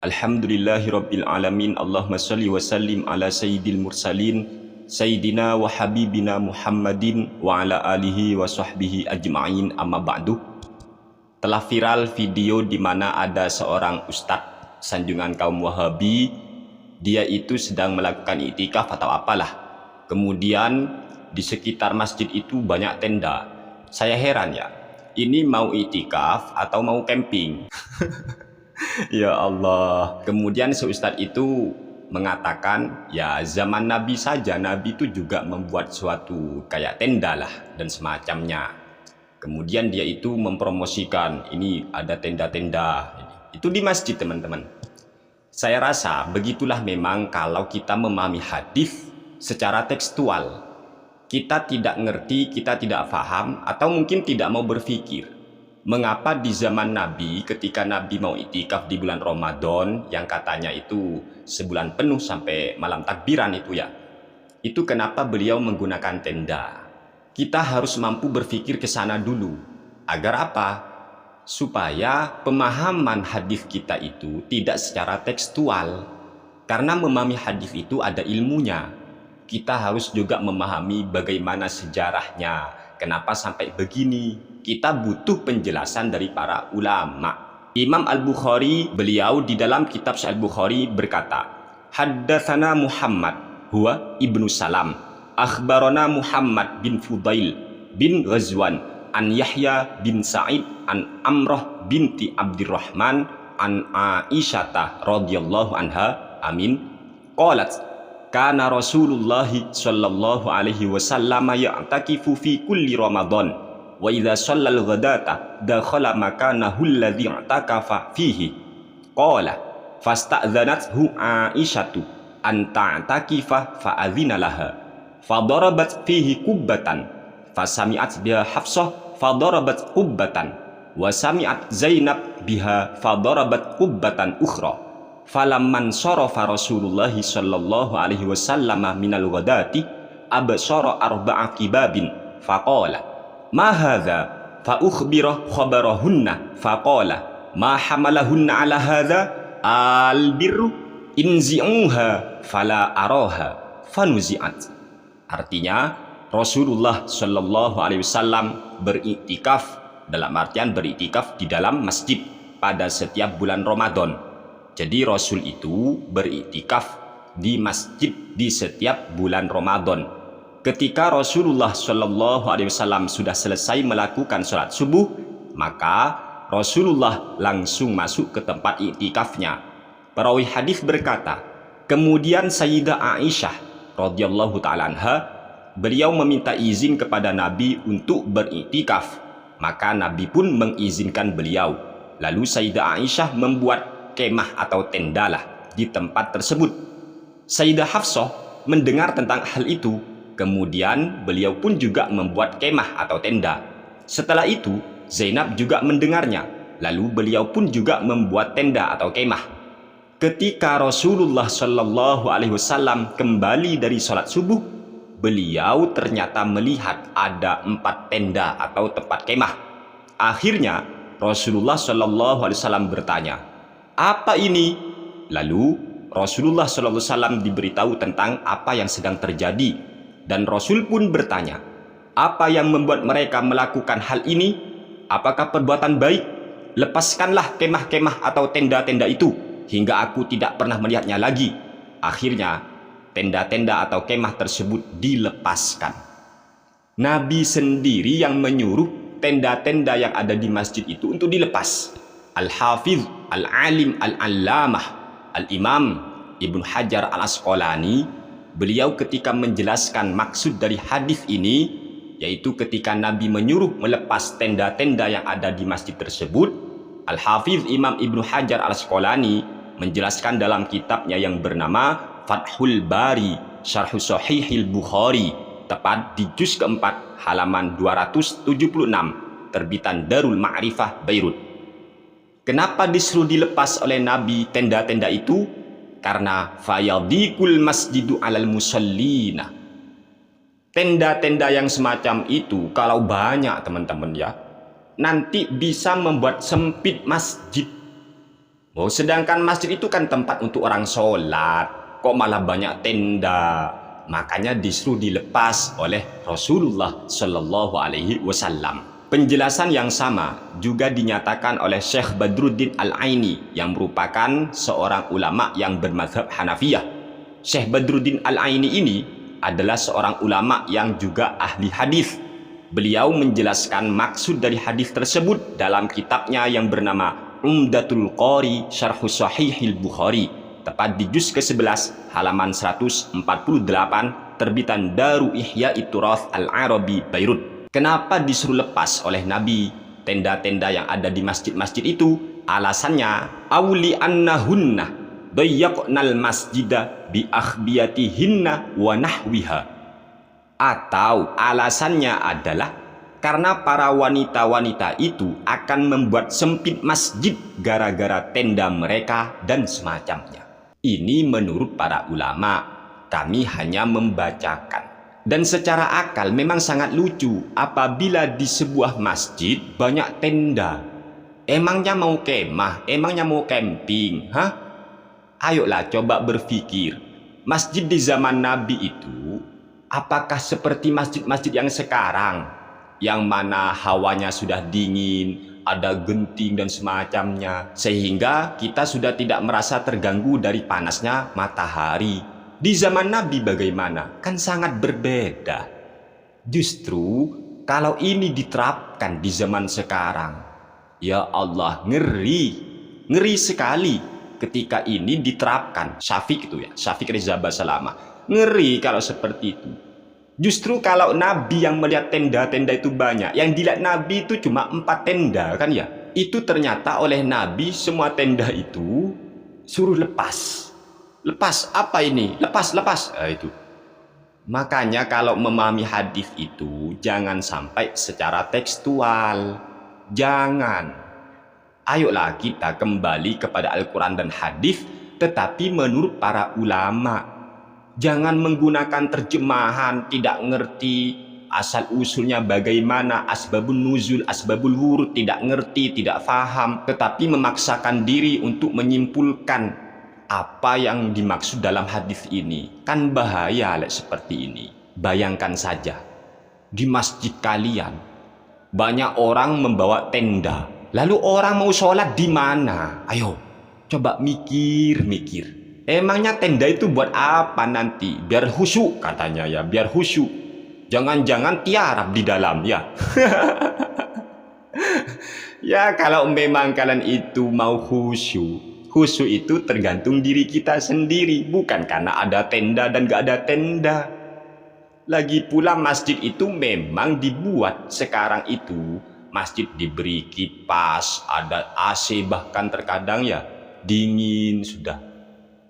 Alhamdulillahirabbil alamin. Allahumma shalli wa sallim ala sayyidil mursalin sayyidina wa habibina Muhammadin wa ala alihi wa sahbihi ajma'in, amma ba'du. Telah viral video di mana ada seorang ustadz sanjungan kaum Wahabi. Dia itu sedang melakukan iktikaf atau apalah. Kemudian di sekitar masjid itu banyak tenda. Saya heran ya, ini mau iktikaf atau mau camping? Ya Allah. Kemudian si ustadz itu mengatakan, ya zaman Nabi saja, Nabi itu juga membuat suatu kayak tenda lah dan semacamnya. Kemudian dia itu mempromosikan, ini ada tenda-tenda. Itu di masjid, teman-teman. Saya rasa begitulah memang kalau kita memahami hadis secara tekstual. Kita tidak ngerti, kita tidak paham, atau mungkin tidak mau berpikir. Mengapa di zaman Nabi, ketika Nabi mau iktikaf di bulan Ramadan, yang katanya itu sebulan penuh sampai malam takbiran itu ya, itu kenapa beliau menggunakan tenda? Kita harus mampu berpikir ke sana dulu. Agar apa? Supaya pemahaman hadis kita itu tidak secara tekstual. Karena memahami hadis itu ada ilmunya. Kita harus juga memahami bagaimana sejarahnya, kenapa sampai begini. Kita butuh penjelasan dari para ulama. Imam Al-Bukhari, beliau di dalam kitab Al-Bukhari berkata, Haddatsana Muhammad huwa ibnu Salam, akhbarana Muhammad bin Fudail bin Ghazwan, an Yahya bin Sa'id, an Amrah binti Abdurrahman, an Aisyata radhiyallahu anha, amin, qalat, kana Rasulullah sallallahu alaihi wasallam ya'takifu fi kulli Ramadan. Wa idza shallal ghadata dakhala makanahu alladhi i'takafa fihi. Qala fasta'dhanathu Aisyatu an ta'takifa fa'adhina laha. Fadarabat fihi kubbatan. Fasami'at biha Hafsah fadarabat kubbatan. Wa sami'at Zainab biha fadarabat kubbatan ukhra. Falamman sarafa Rasulullah sallallahu alaihi wasallam minal ghadati absara arba'a kibabin faqala ma hadza fa ukhbira khabarahunna faqala ma hamalahunna ala hadza albirru inzi'uha fala araha fanuzi'at. Artinya Rasulullah Shallallahu Alaihi Wasallam beriktikaf, dalam artian beriktikaf di dalam masjid pada setiap bulan Ramadan. Jadi Rasul itu beriktikaf di masjid di setiap bulan Ramadan. Ketika Rasulullah Shallallahu Alaihi Wasallam sudah selesai melakukan sholat subuh, maka Rasulullah langsung masuk ke tempat iktikafnya. Perawi hadis berkata, kemudian Sayyidah Aisyah radhiyallahu taala anha, beliau meminta izin kepada Nabi untuk beriktikaf, maka Nabi pun mengizinkan beliau. Lalu Sayyidah Aisyah membuat kemah atau tendalah di tempat tersebut. Sayyidah Hafsah mendengar tentang hal itu. Kemudian beliau pun juga membuat kemah atau tenda. Setelah itu Zainab juga mendengarnya. Lalu beliau pun juga membuat tenda atau kemah. Ketika Rasulullah Shallallahu Alaihi Wasallam kembali dari sholat subuh, beliau ternyata melihat ada 4 tenda atau tempat kemah. Akhirnya Rasulullah Shallallahu Alaihi Wasallam bertanya, apa ini? Lalu Rasulullah Shallallahu Alaihi Wasallam diberitahu tentang apa yang sedang terjadi. Dan Rasul pun bertanya, apa yang membuat mereka melakukan hal ini? Apakah perbuatan baik? Lepaskanlah kemah-kemah atau tenda-tenda itu, hingga aku tidak pernah melihatnya lagi. Akhirnya, tenda-tenda atau kemah tersebut dilepaskan. Nabi sendiri yang menyuruh tenda-tenda yang ada di masjid itu untuk dilepas. Al-Hafiz, Al-Alim, Al-Allamah, Al-Imam Ibnu Hajar Al-Asqalani, beliau ketika menjelaskan maksud dari hadis ini, yaitu ketika Nabi menyuruh melepas tenda-tenda yang ada di masjid tersebut, Al-Hafiz Imam Ibnu Hajar Al-Asqalani menjelaskan dalam kitabnya yang bernama Fathul Bari Syarh Sahihil Bukhari, tepat di juz keempat halaman 276, terbitan Darul Ma'rifah Beirut. Kenapa disuruh dilepas oleh Nabi tenda-tenda itu? Karena fayadikul masjidu alal musallina. Tenda-tenda yang semacam itu kalau banyak teman-teman ya, nanti bisa membuat sempit masjid. Oh, sedangkan masjid itu kan tempat untuk orang sholat, kok malah banyak tenda. Makanya disuruh dilepas oleh Rasulullah Shallallahu Alaihi Wasallam. Penjelasan yang sama juga dinyatakan oleh Syekh Badruddin Al-Aini yang merupakan seorang ulama yang bermadzhab Hanafiyah. Syekh Badruddin Al-Aini ini adalah seorang ulama yang juga ahli hadis. Beliau menjelaskan maksud dari hadis tersebut dalam kitabnya yang bernama Umdatul Qari Syarhus Sahihil Bukhari, tepat di juz ke-11 halaman 148, terbitan Daru Ihya Turath Al-Arabi Beirut. Kenapa disuruh lepas oleh Nabi tenda-tenda yang ada di masjid-masjid itu? Alasannya auli annahunna dayyaqnal masjida bi akhbiyatihinna wa nahwiha. Atau alasannya adalah karena para wanita-wanita itu akan membuat sempit masjid gara-gara tenda mereka dan semacamnya. Ini menurut para ulama, kami hanya membacakan. Dan secara akal memang sangat lucu apabila di sebuah masjid banyak tenda. Emangnya mau kemah? Emangnya mau camping? Hah? Ayolah coba berpikir. Masjid di zaman Nabi itu apakah seperti masjid-masjid yang sekarang? Yang mana hawanya sudah dingin, ada genting dan semacamnya, sehingga kita sudah tidak merasa terganggu dari panasnya matahari. Di zaman Nabi bagaimana? Kan sangat berbeda. Justru kalau ini diterapkan di zaman sekarang, ya Allah, ngeri sekali ketika ini diterapkan. Syafiq itu ya, Syafiq Reza Basalama, ngeri kalau seperti itu. Justru kalau Nabi yang melihat tenda-tenda itu banyak, yang dilihat Nabi itu cuma 4 tenda kan ya, itu ternyata oleh Nabi semua tenda itu suruh lepas. Lepas apa ini? Lepas. Nah, itu. Makanya kalau memahami hadis itu jangan sampai secara tekstual. Jangan. Ayolah kita kembali kepada Al-Quran dan hadis, tetapi menurut para ulama. Jangan menggunakan terjemahan tidak ngerti asal usulnya bagaimana, asbabun nuzul, asbabul wurud, tidak ngerti, tidak faham, tetapi memaksakan diri untuk menyimpulkan apa yang dimaksud dalam hadis ini. Kan bahaya seperti ini. Bayangkan saja, di masjid kalian banyak orang membawa tenda, lalu orang mau sholat di mana? Ayo, coba mikir. Emangnya tenda itu buat apa nanti? Biar khusyuk katanya ya, biar khusyuk. Jangan-jangan tiarap di dalam ya. Ya kalau memang kalian itu mau khusyuk, khusyuk itu tergantung diri kita sendiri, bukan karena ada tenda dan gak ada tenda. Lagi pula masjid itu memang dibuat sekarang itu. Masjid diberi kipas, ada AC, bahkan terkadang ya dingin sudah.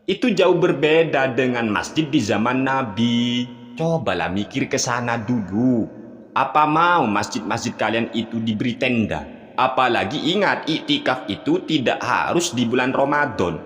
Itu jauh berbeda dengan masjid di zaman Nabi. Cobalah mikir ke sana dulu. Apa mau masjid-masjid kalian itu diberi tenda? Apalagi ingat, iktikaf itu tidak harus di bulan Ramadan.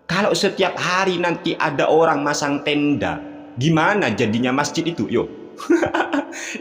Kalau setiap hari nanti ada orang masang tenda, gimana jadinya masjid itu? Yo.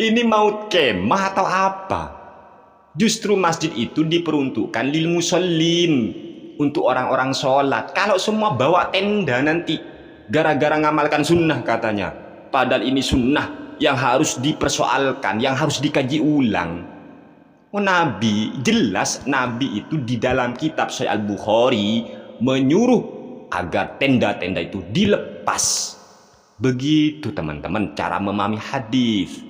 Ini mau kemah atau apa? Justru masjid itu diperuntukkan lil musallin, untuk orang-orang sholat. Kalau semua bawa tenda nanti gara-gara ngamalkan sunnah katanya, padahal ini sunnah yang harus dipersoalkan, yang harus dikaji ulang. Oh, Nabi, jelas Nabi itu di dalam kitab Sahih Al-Bukhari menyuruh agar tenda-tenda itu dilepas. Begitu teman-teman cara memahami hadis.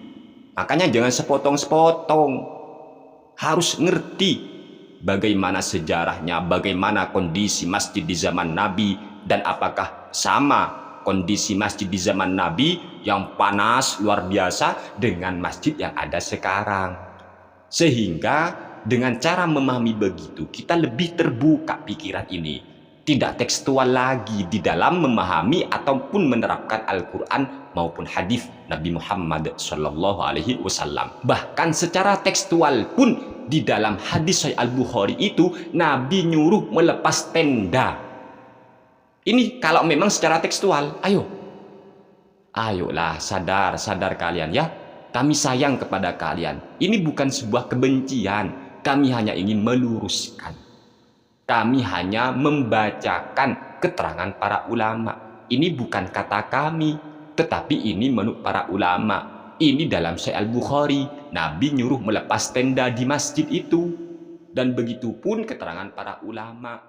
Makanya jangan sepotong-sepotong, harus ngerti bagaimana sejarahnya, bagaimana kondisi masjid di zaman Nabi, dan apakah sama kondisi masjid di zaman Nabi yang panas luar biasa dengan masjid yang ada sekarang. Sehingga dengan cara memahami begitu, kita lebih terbuka pikiran ini. Tidak tekstual lagi di dalam memahami ataupun menerapkan Al-Quran maupun hadis Nabi Muhammad SAW. Bahkan secara tekstual pun di dalam hadis Sahih Al-Bukhari itu Nabi nyuruh melepas tenda. Ini kalau memang secara tekstual. Ayolah sadar kalian ya. Kami sayang kepada kalian. Ini bukan sebuah kebencian. Kami hanya ingin meluruskan. Kami hanya membacakan keterangan para ulama. Ini bukan kata kami, tetapi ini menurut para ulama. Ini dalam Sahih Al-Bukhari. Nabi nyuruh melepas tenda di masjid itu. Dan begitu pun keterangan para ulama.